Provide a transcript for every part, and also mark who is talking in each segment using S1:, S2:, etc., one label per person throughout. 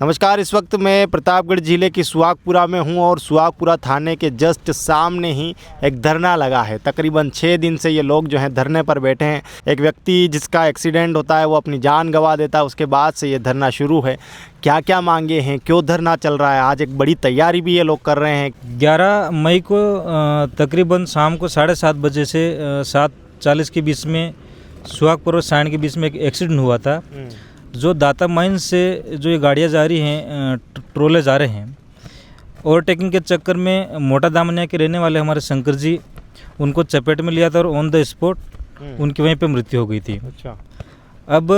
S1: नमस्कार। इस वक्त मैं प्रतापगढ़ ज़िले की सुहागपुरा में हूं और सुहागपुरा थाने के जस्ट सामने ही एक धरना लगा है। तकरीबन 6 दिन से ये लोग जो हैं धरने पर बैठे हैं। एक व्यक्ति जिसका एक्सीडेंट होता है वो अपनी जान गंवा देता है, उसके बाद से ये धरना शुरू है। क्या क्या मांगे हैं, क्यों धरना चल रहा है, आज एक बड़ी तैयारी भी ये लोग कर रहे हैं।
S2: 11 मई को तकरीबन शाम को 7:30 बजे से 7:40 के बीच में सुहागपुर और सायण के बीच में एक एक्सीडेंट हुआ था। जो दाता माइंस से जो ये गाड़ियाँ जा रही हैं, ट्रोले जा रहे हैं, ओवरटेकिंग के चक्कर में मोटा दामनिया के रहने वाले हमारे शंकर जी उनको चपेट में लिया था और ऑन द स्पॉट उनकी वहीं पे मृत्यु हो गई थी।
S1: अच्छा।
S2: अब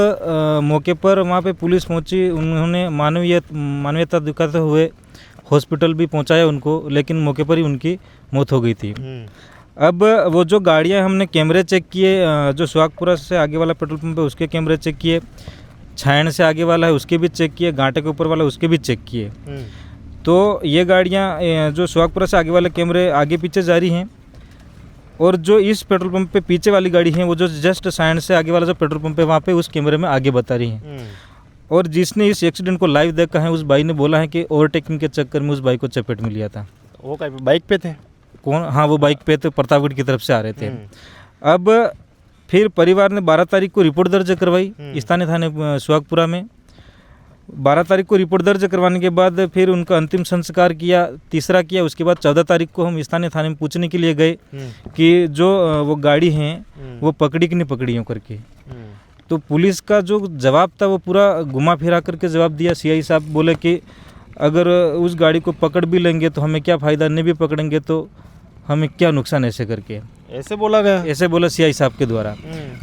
S2: मौके पर वहाँ पे पुलिस पहुँची, उन्होंने मानवीयता दिखाते हुए हॉस्पिटल भी पहुँचाया उनको, लेकिन मौके पर ही उनकी मौत हो गई थी। अब वो जो गाड़ियाँ हमने कैमरे चेक किए, जो सुहागपुरा से आगे वाला पेट्रोल पंप है उसके कैमरे चेक किए, छायण से आगे वाला है उसके भी चेक किए, घाटे के ऊपर वाला उसके भी चेक किए। तो ये गाड़ियाँ जो सुहागपुरा से आगे वाले कैमरे आगे पीछे जा रही हैं, और जो इस पेट्रोल पंप पे पीछे वाली गाड़ी है वो जो जस्ट सायण से आगे वाला जो पेट्रोल पंप है वहाँ पे उस कैमरे में आगे बता रही हैं। और जिसने इस एक्सीडेंट को लाइव देखा है उस भाई ने बोला है कि ओवरटेकिंग के चक्कर में उस भाई को चपेट में लिया था। वो
S1: बाइक पे थे?
S2: कौन? हाँ, वो बाइक पे तो प्रतापगढ़ की तरफ से आ रहे थे। अब फिर परिवार ने 12 तारीख को रिपोर्ट दर्ज करवाई स्थानीय थाने सुहागपुरा में। 12 तारीख को रिपोर्ट दर्ज करवाने के बाद फिर उनका अंतिम संस्कार किया, तीसरा किया। उसके बाद 14 तारीख को हम स्थानीय थाने में पूछने के लिए गए कि जो वो गाड़ी हैं वो पकड़ी कि नहीं पकड़ी यूँ करके। तो पुलिस का जो जवाब था वो पूरा घुमा फिरा करके जवाब दिया। सीआई साहब बोले कि अगर उस गाड़ी को पकड़ भी लेंगे तो हमें क्या फ़ायदा, नहीं भी पकड़ेंगे तो हमें क्या नुकसान, ऐसे करके
S1: ऐसे बोला गया।
S2: ऐसे बोला सीआई साहब के द्वारा।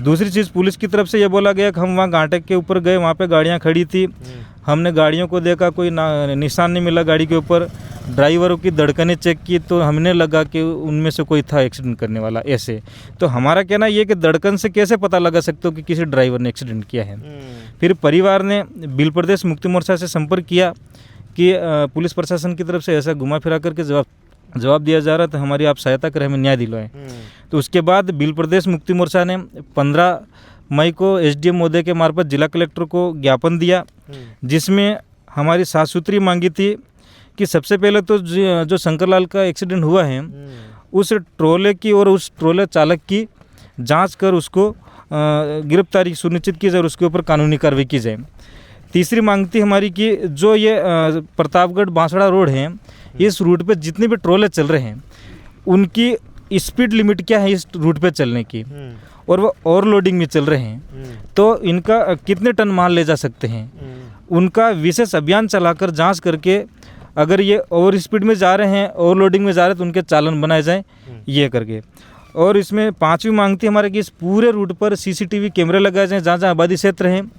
S2: दूसरी चीज़ पुलिस की तरफ से ये बोला गया कि हम वहाँ घाटे के ऊपर गए, वहाँ पे गाड़ियाँ खड़ी थी, हमने गाड़ियों को देखा, कोई निशान नहीं मिला गाड़ी के ऊपर। ड्राइवरों की धड़कनें चेक की तो हमने लगा कि उनमें से कोई था एक्सीडेंट करने वाला। ऐसे तो हमारा कहना ये कि धड़कन से कैसे पता लगा सकते हो कि किसी ड्राइवर ने एक्सीडेंट किया है। फिर परिवार ने बिल प्रदेश मुक्ति मोर्चा से संपर्क किया कि पुलिस प्रशासन की तरफ से ऐसा घुमा फिरा करके जवाब दिया जा रहा था, हमारी आप सहायता करें, हमें न्याय दिलवाएं। तो उसके बाद बिल प्रदेश मुक्ति मोर्चा ने 15 मई को एसडीएम महोदय के मार्फत जिला कलेक्टर को ज्ञापन दिया, जिसमें हमारी 7 सूत्री मांगी थी कि सबसे पहले तो जो शंकरलाल का एक्सीडेंट हुआ है उस ट्रोले की और उस ट्रोले चालक की जांच कर उसको गिरफ्तारी सुनिश्चित की जाए और उसके ऊपर कानूनी कार्रवाई की जाए। तीसरी मांग थी हमारी कि जो ये प्रतापगढ़ बांसड़ा रोड है, इस रूट पे जितने भी ट्रोले चल रहे हैं उनकी स्पीड लिमिट क्या है इस रूट पे चलने की, और वो ओवरलोडिंग में चल रहे हैं तो इनका कितने टन माल ले जा सकते हैं, उनका विशेष अभियान चलाकर जांच करके अगर ये ओवर स्पीड में जा रहे हैं, ओवरलोडिंग में जा रहे हैं तो उनके चालान बनाए जाएं, ये करके। और इसमें 5वीं मांग थी हमारे कि इस पूरे रूट पर सीसीटीवी कैमरे लगाए जाएँ जहाँ जहाँ आबादी क्षेत्र हैं।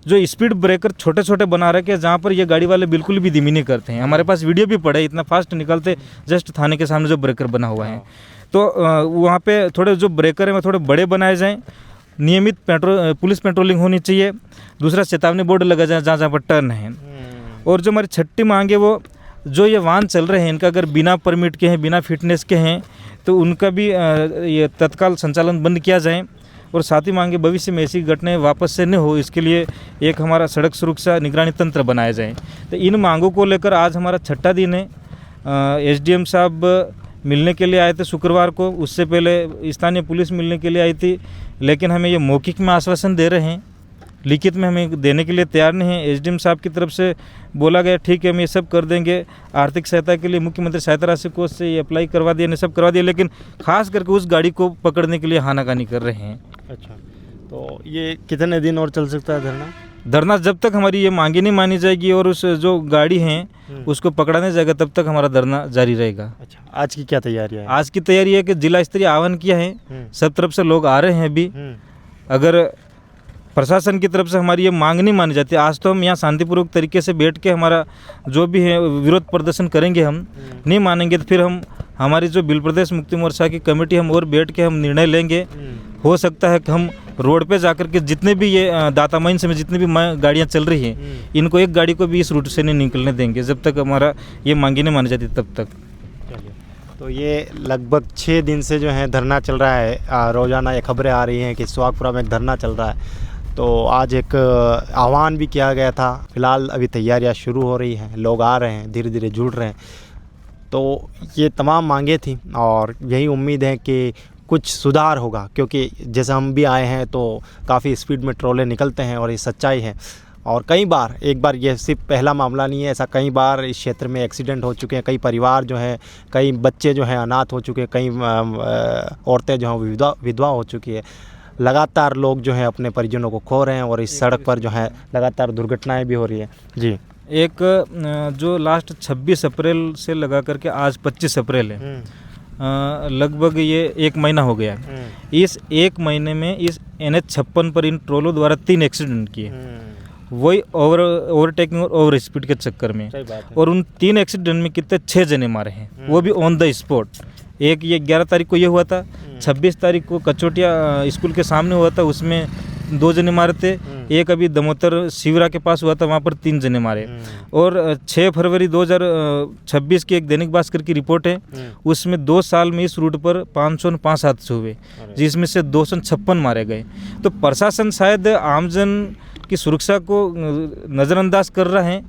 S2: जो स्पीड ब्रेकर छोटे छोटे बना रखे हैं जहाँ पर ये गाड़ी वाले बिल्कुल भी धीमी नहीं करते हैं। हमारे पास वीडियो भी पड़ा है, इतना फास्ट निकलते जस्ट थाने के सामने जो ब्रेकर बना हुआ है। तो वहाँ पे थोड़े जो ब्रेकर हैं वो थोड़े बड़े बनाए जाएं, नियमित पुलिस पेट्रोलिंग होनी चाहिए। दूसरा चेतावनी बोर्ड लगा जाए जहाँ जहाँ पर टर्न है। और जो हमारी 6ठी मांग है वो जो ये वाहन चल रहे हैं इनका अगर बिना परमिट के हैं, बिना फिटनेस के हैं तो उनका भी ये तत्काल संचालन बंद किया जाए। और साथ ही मांगे भविष्य में ऐसी घटनाएं वापस से न हो, इसके लिए एक हमारा सड़क सुरक्षा निगरानी तंत्र बनाया जाए। तो इन मांगों को लेकर आज हमारा 6ठा दिन है। एसडीएम साहब मिलने के लिए आए थे शुक्रवार को, उससे पहले स्थानीय पुलिस मिलने के लिए आई थी, लेकिन हमें ये मौखिक में आश्वासन दे रहे हैं, लिखित में हमें देने के लिए तैयार नहीं है। एसडीएम साहब की तरफ से बोला गया ठीक है हम ये सब कर देंगे, आर्थिक सहायता के लिए मुख्यमंत्री सहायता राशि कोष से ये अप्लाई करवा दिया, सब करवा दिया, लेकिन खास करके उस गाड़ी को पकड़ने के लिए हानाकानी कर रहे हैं।
S1: अच्छा, तो ये कितने दिन और चल सकता है
S2: धरना? जब तक हमारी ये मांगी नहीं मानी जाएगी और उस जो गाड़ी है उसको पकड़ा नहीं जाएगा तब तक हमारा धरना जारी रहेगा।
S1: अच्छा, आज की क्या तैयारी है?
S2: आज की तैयारी है कि जिला स्तरीय आह्वान किया है, सब तरफ से लोग आ रहे हैं अभी। अगर प्रशासन की तरफ से हमारी ये मांग नहीं मानी जाती, आज तो हम यहाँ शांतिपूर्वक तरीके से बैठ के हमारा जो भी है विरोध प्रदर्शन करेंगे। हम नहीं मानेंगे तो फिर हम हमारी जो बिल प्रदेश मुक्ति मोर्चा की कमेटी हम और बैठ के हम निर्णय लेंगे। हो सकता है कि हम रोड पे जाकर के जितने भी ये दाता माइंस में जितनी भी गाड़ियाँ चल रही हैं इनको एक गाड़ी को भी इस रूट से नहीं निकलने देंगे जब तक हमारा ये मांगी नहीं मानी जाती तब तक।
S1: तो ये लगभग 6 दिन से जो है धरना चल रहा है। रोज़ाना ये खबरें आ रही हैं कि सुहागपुरा में धरना चल रहा है। तो आज एक आह्वान भी किया गया था। फिलहाल अभी तैयारियां शुरू हो रही हैं, लोग आ रहे हैं, धीरे धीरे जुड़ रहे हैं। तो ये तमाम मांगे थी और यही उम्मीद है कि कुछ सुधार होगा, क्योंकि जैसे हम भी आए हैं तो काफ़ी स्पीड में ट्रोले निकलते हैं और ये सच्चाई है। और कई बार, एक बार ये सिर्फ पहला मामला नहीं है, ऐसा कई बार इस क्षेत्र में एक्सीडेंट हो चुके हैं। कई परिवार जो हैं, कई बच्चे जो हैं अनाथ हो चुके हैं, कई औरतें जो हैं विधवा हो चुकी है। लगातार लोग जो हैं अपने परिजनों को खो रहे हैं और इस सड़क पर जो है लगातार दुर्घटनाएं भी हो रही है। जी,
S2: एक जो लास्ट 26 अप्रैल से लगा करके आज 25 अप्रैल है, लगभग ये 1 महीना हो गया है। इस 1 महीने में इस NH-56 पर इन ट्रोलों द्वारा 3 एक्सीडेंट किए, वही ओवरटेकिंग और ओवर स्पीड के चक्कर में। और उन 3 एक्सीडेंट में कितने 6 जने मारे हैं, वो भी ऑन द स्पॉट। एक ये 11 तारीख को ये हुआ था, 26 तारीख को कचोटिया स्कूल के सामने हुआ था, उसमें 2 जने मारे थे। एक अभी दमोतर शिवरा के पास हुआ था, वहाँ पर 3 जने मारे। और 6 फरवरी 2026 की एक दैनिक भास्कर की रिपोर्ट है, उसमें 2 साल में इस रूट पर 505 हादसे हुए, जिसमें से 256 मारे गए। तो प्रशासन शायद आमजन की सुरक्षा को नज़रअंदाज कर रहा है।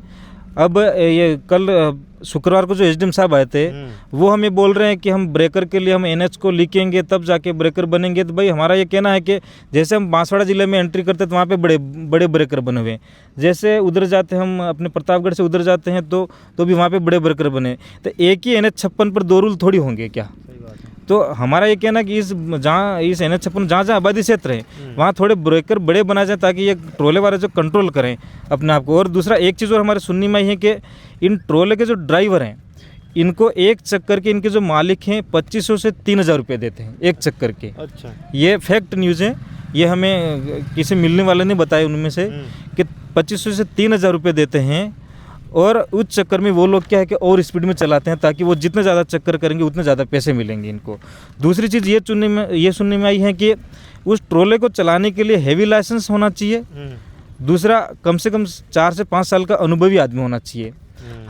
S2: अब ये कल शुक्रवार को जो एसडीएम साहब आए थे, वो हमें बोल रहे हैं कि हम ब्रेकर के लिए हम NH को लिखेंगे तब जाके ब्रेकर बनेंगे। तो भाई हमारा ये कहना है कि जैसे हम बांसवाड़ा जिले में एंट्री करते हैं तो वहाँ पे बड़े बड़े ब्रेकर बने हुए हैं, जैसे उधर जाते हैं हम अपने प्रतापगढ़ से उधर जाते हैं तो भी वहाँ पे बड़े ब्रेकर बने। तो एक ही NH-56 पर 2 रूल थोड़ी होंगे क्या? तो हमारा ये कहना कि इस NH-56 जहाँ आबादी क्षेत्र है वहाँ थोड़े ब्रेकर बड़े बनाए जाए, ताकि ये ट्रोले वाले जो कंट्रोल करें अपने आप को। और दूसरा एक चीज़ और हमारे सुनने में आई है कि इन ट्रोले के जो ड्राइवर हैं, इनको एक चक्कर के, इनके जो मालिक हैं 2500 से 3000 रुपये देते हैं एक चक्कर के। अच्छा, ये फैक्ट न्यूज़ है, ये हमें किसी मिलने वाले ने बताया उनमें से कि 2500 से 3000 रुपये देते हैं। और उस चक्कर में वो लोग क्या है कि और स्पीड में चलाते हैं, ताकि वो जितने ज़्यादा चक्कर करेंगे उतने ज़्यादा पैसे मिलेंगे इनको। दूसरी चीज़ ये सुनने में आई है कि उस ट्रोले को चलाने के लिए हैवी लाइसेंस होना चाहिए। दूसरा, कम से कम 4 से 5 साल का अनुभवी आदमी होना चाहिए।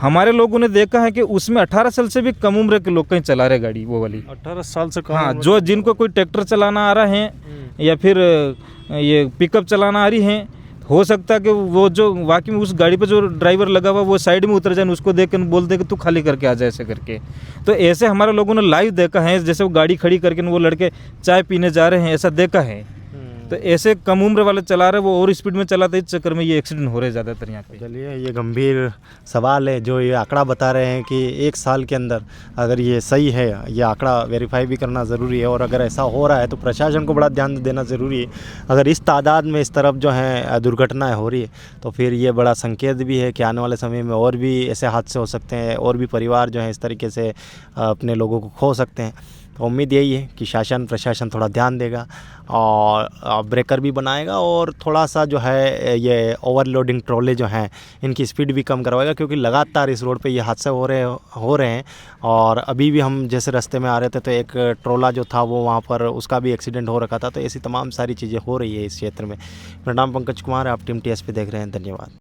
S2: हमारे लोगों ने देखा है कि उसमें 18 साल से भी कम उम्र के लोग कहीं चला रहे गाड़ी, वो वाली
S1: 18 साल से कम।
S2: हाँ, जो जिनको कोई ट्रैक्टर चलाना आ रहा है या फिर ये पिकअप चलाना आ रही है, हो सकता है कि वो जो वाकई में उस गाड़ी पर जो ड्राइवर लगा हुआ वो साइड में उतर जाए, उसको देख कर बोल दे कि तू खाली करके आ जाए, ऐसे करके। तो ऐसे हमारे लोगों ने लाइव देखा है, जैसे वो गाड़ी खड़ी करके वो लड़के चाय पीने जा रहे हैं, ऐसा देखा है। तो ऐसे कम उम्र वाले चला रहे, वो और स्पीड में चलाते, इस चक्कर में ये एक्सीडेंट हो रहे हैं ज़्यादातर यहाँ पे।
S1: चलिए, ये गंभीर सवाल है जो ये आंकड़ा बता रहे हैं कि 1 साल के अंदर अगर ये सही है, ये आंकड़ा वेरीफाई भी करना ज़रूरी है। और अगर ऐसा हो रहा है तो प्रशासन को बड़ा ध्यान देना ज़रूरी है। अगर इस तादाद में इस तरफ जो है दुर्घटनाएं हो रही है तो फिर ये बड़ा संकेत भी है कि आने वाले समय में और भी ऐसे हादसे हो सकते हैं, और भी परिवार जो है इस तरीके से अपने लोगों को खो सकते हैं। तो उम्मीद यही है कि शासन प्रशासन थोड़ा ध्यान देगा और ब्रेकर भी बनाएगा, और थोड़ा सा जो है ये ओवरलोडिंग ट्रोले जो हैं इनकी स्पीड भी कम करवाएगा, क्योंकि लगातार इस रोड पे ये हादसे हो रहे हैं। और अभी भी हम जैसे रास्ते में आ रहे थे तो एक ट्रोला जो था वो वहाँ पर उसका भी एक्सीडेंट हो रखा था। तो ऐसी तमाम सारी चीज़ें हो रही है इस क्षेत्र में। मेरा नाम पंकज कुमार है, आप टीम TSP देख रहे हैं। धन्यवाद।